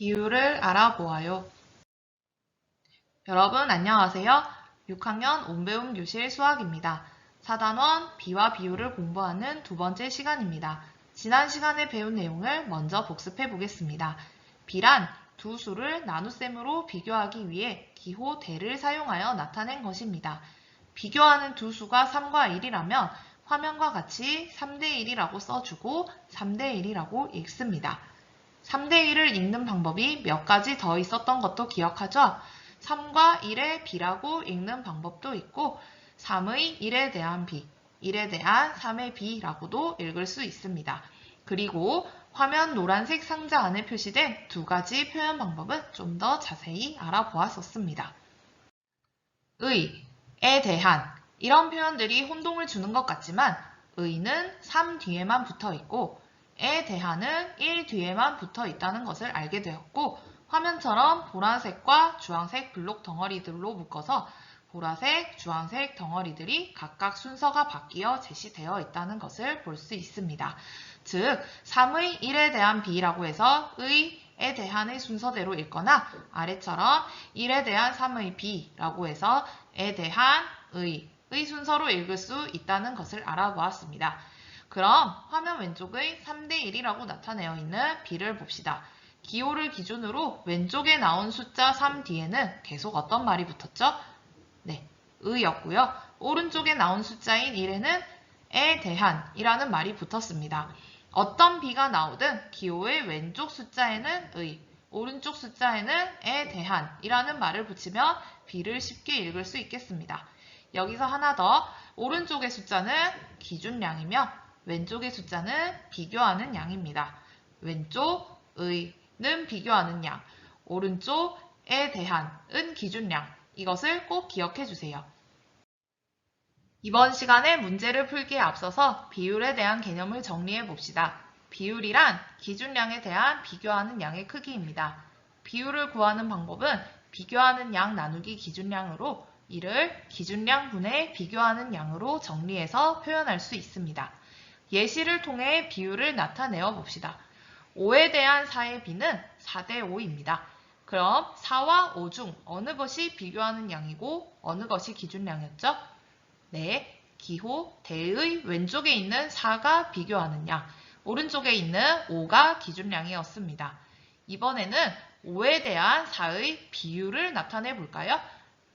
비율을 알아보아요. 여러분 안녕하세요. 6학년 온배움 교실 수학입니다. 4단원 비와 비율을 공부하는 두 번째 시간입니다. 지난 시간에 배운 내용을 먼저 복습해 보겠습니다. 비란 두 수를 나눗셈으로 비교하기 위해 기호 대를 사용하여 나타낸 것입니다. 비교하는 두 수가 3과 1이라면 화면과 같이 3대1이라고 써주고 3대1이라고 읽습니다. 3대1을 읽는 방법이 몇 가지 더 있었던 것도 기억하죠? 3과 1의 비라고 읽는 방법도 있고 3의 1에 대한 비, 1에 대한 3의 비라고도 읽을 수 있습니다. 그리고 화면 노란색 상자 안에 표시된 두 가지 표현 방법은 좀 더 자세히 알아보았었습니다. 의,에 대한 이런 표현들이 혼동을 주는 것 같지만 의는 3 뒤에만 붙어 있고 에 대한은 1 뒤에만 붙어 있다는 것을 알게 되었고 화면처럼 보라색과 주황색 블록 덩어리들로 묶어서 보라색, 주황색 덩어리들이 각각 순서가 바뀌어 제시되어 있다는 것을 볼 수 있습니다. 즉, 3의 1에 대한 비라고 해서 의에 대한의 순서대로 읽거나 아래처럼 1에 대한 3의 비라고 해서 에 대한 의 순서로 읽을 수 있다는 것을 알아보았습니다. 그럼 화면 왼쪽의 3대1이라고 나타내어 있는 비를 봅시다. 기호를 기준으로 왼쪽에 나온 숫자 3 뒤에는 계속 어떤 말이 붙었죠? 네, 의였고요. 오른쪽에 나온 숫자인 1에는 에 대한 이라는 말이 붙었습니다. 어떤 비가 나오든 기호의 왼쪽 숫자에는 의, 오른쪽 숫자에는 에 대한 이라는 말을 붙이면 비를 쉽게 읽을 수 있겠습니다. 여기서 하나 더, 오른쪽의 숫자는 기준량이며 왼쪽의 숫자는 비교하는 양입니다. 왼쪽의는 비교하는 양, 오른쪽에 대한은 기준량, 이것을 꼭 기억해 주세요. 이번 시간에 문제를 풀기에 앞서서 비율에 대한 개념을 정리해 봅시다. 비율이란 기준량에 대한 비교하는 양의 크기입니다. 비율을 구하는 방법은 비교하는 양 나누기 기준량으로 이를 기준량분의 비교하는 양으로 정리해서 표현할 수 있습니다. 예시를 통해 비율을 나타내어 봅시다. 5에 대한 4의 비는 4대 5입니다. 그럼 4와 5 중 어느 것이 비교하는 양이고 어느 것이 기준량이었죠? 네, 기호 대의 왼쪽에 있는 4가 비교하는 양, 오른쪽에 있는 5가 기준량이었습니다. 이번에는 5에 대한 4의 비율을 나타내 볼까요?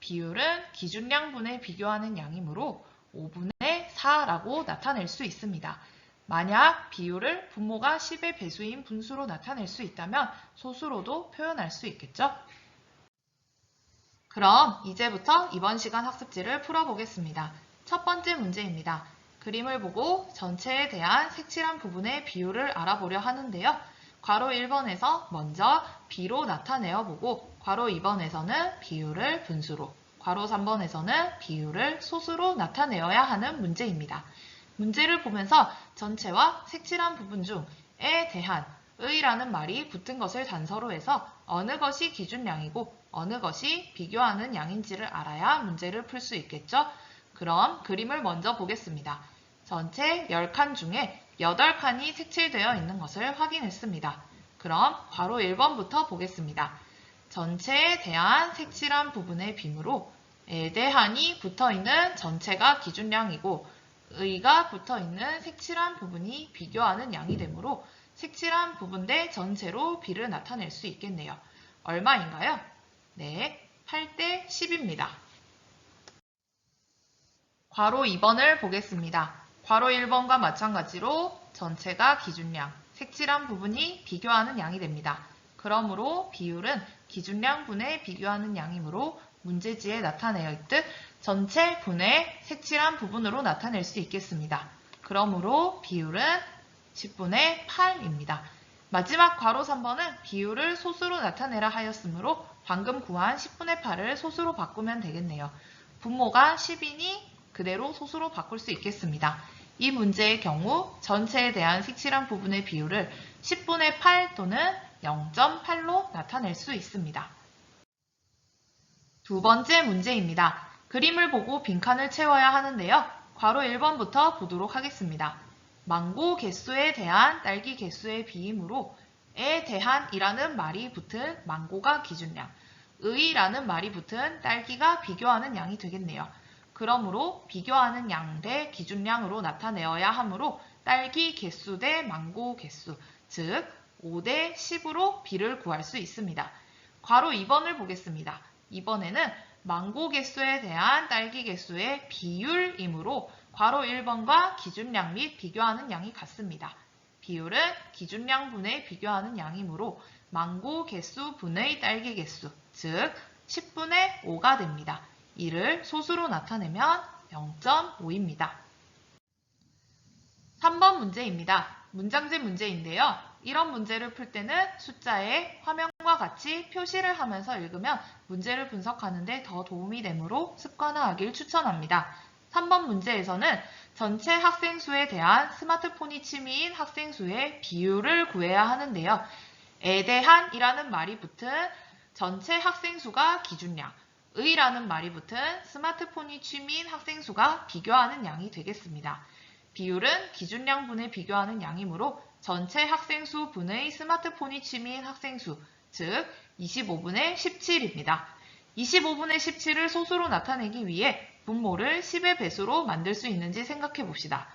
비율은 기준량분의 비교하는 양이므로 5분의 4라고 나타낼 수 있습니다. 만약 비율을 분모가 10의 배수인 분수로 나타낼 수 있다면 소수로도 표현할 수 있겠죠? 그럼 이제부터 이번 시간 학습지를 풀어보겠습니다. 첫 번째 문제입니다. 그림을 보고 전체에 대한 색칠한 부분의 비율을 알아보려 하는데요. 괄호 1번에서 먼저 비로 나타내어 보고 괄호 2번에서는 비율을 분수로, 괄호 3번에서는 비율을 소수로 나타내어야 하는 문제입니다. 문제를 보면서 전체와 색칠한 부분 중 에 대한 의라는 말이 붙은 것을 단서로 해서 어느 것이 기준량이고 어느 것이 비교하는 양인지를 알아야 문제를 풀 수 있겠죠? 그럼 그림을 먼저 보겠습니다. 전체 10칸 중에 8칸이 색칠되어 있는 것을 확인했습니다. 그럼 괄호 1번부터 보겠습니다. 전체에 대한 색칠한 부분의 비므로 에 대한이 붙어있는 전체가 기준량이고 의가 붙어있는 색칠한 부분이 비교하는 양이 되므로 색칠한 부분 대 전체로 비를 나타낼 수 있겠네요. 얼마인가요? 네, 8대 10입니다. 괄호 2번을 보겠습니다. 괄호 1번과 마찬가지로 전체가 기준량, 색칠한 부분이 비교하는 양이 됩니다. 그러므로 비율은 기준량분의 비교하는 양이므로 문제지에 나타내어 있듯 전체 분의 색칠한 부분으로 나타낼 수 있겠습니다. 그러므로 비율은 10분의 8입니다. 마지막 괄호 3번은 비율을 소수로 나타내라 하였으므로 방금 구한 10분의 8을 소수로 바꾸면 되겠네요. 분모가 10이니 그대로 소수로 바꿀 수 있겠습니다. 이 문제의 경우 전체에 대한 색칠한 부분의 비율을 10분의 8 또는 0.8로 나타낼 수 있습니다. 두 번째 문제입니다. 그림을 보고 빈칸을 채워야 하는데요. 괄호 1번부터 보도록 하겠습니다. 망고 개수에 대한 딸기 개수의 비이므로 에 대한이라는 말이 붙은 망고가 기준량, 의라는 말이 붙은 딸기가 비교하는 양이 되겠네요. 그러므로 비교하는 양 대 기준량으로 나타내어야 하므로 딸기 개수 대 망고 개수, 즉 5대 10으로 비를 구할 수 있습니다. 괄호 2번을 보겠습니다. 이번에는 망고 개수에 대한 딸기 개수의 비율이므로 괄호 1번과 기준량 및 비교하는 양이 같습니다. 비율은 기준량분의 비교하는 양이므로 망고 개수 분의 딸기 개수, 즉 10분의 5가 됩니다. 이를 소수로 나타내면 0.5입니다. 3번 문제입니다. 문장제 문제인데요. 이런 문제를 풀 때는 숫자에 화면과 같이 표시를 하면서 읽으면 문제를 분석하는 데 더 도움이 되므로 습관화하길 추천합니다. 3번 문제에서는 전체 학생 수에 대한 스마트폰이 취미인 학생 수의 비율을 구해야 하는데요. 에 대한 이라는 말이 붙은 전체 학생 수가 기준량, 의라는 말이 붙은 스마트폰이 취미인 학생 수가 비교하는 양이 되겠습니다. 비율은 기준량분의 비교하는 양이므로 전체 학생 수 분의 스마트폰이 취미인 학생 수, 즉 25분의 17입니다. 25분의 17을 소수로 나타내기 위해 분모를 10의 배수로 만들 수 있는지 생각해 봅시다.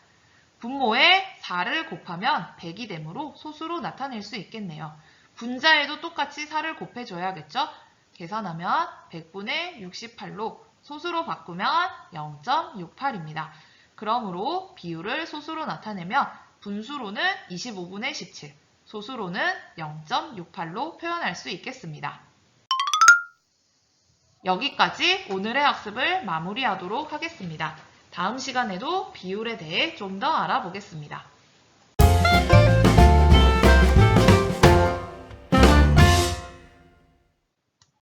분모에 4를 곱하면 100이 되므로 소수로 나타낼 수 있겠네요. 분자에도 똑같이 4를 곱해줘야겠죠? 계산하면 100분의 68로 소수로 바꾸면 0.68입니다. 그러므로 비율을 소수로 나타내면 분수로는 25분의 17, 소수로는 0.68로 표현할 수 있겠습니다. 여기까지 오늘의 학습을 마무리하도록 하겠습니다. 다음 시간에도 비율에 대해 좀 더 알아보겠습니다.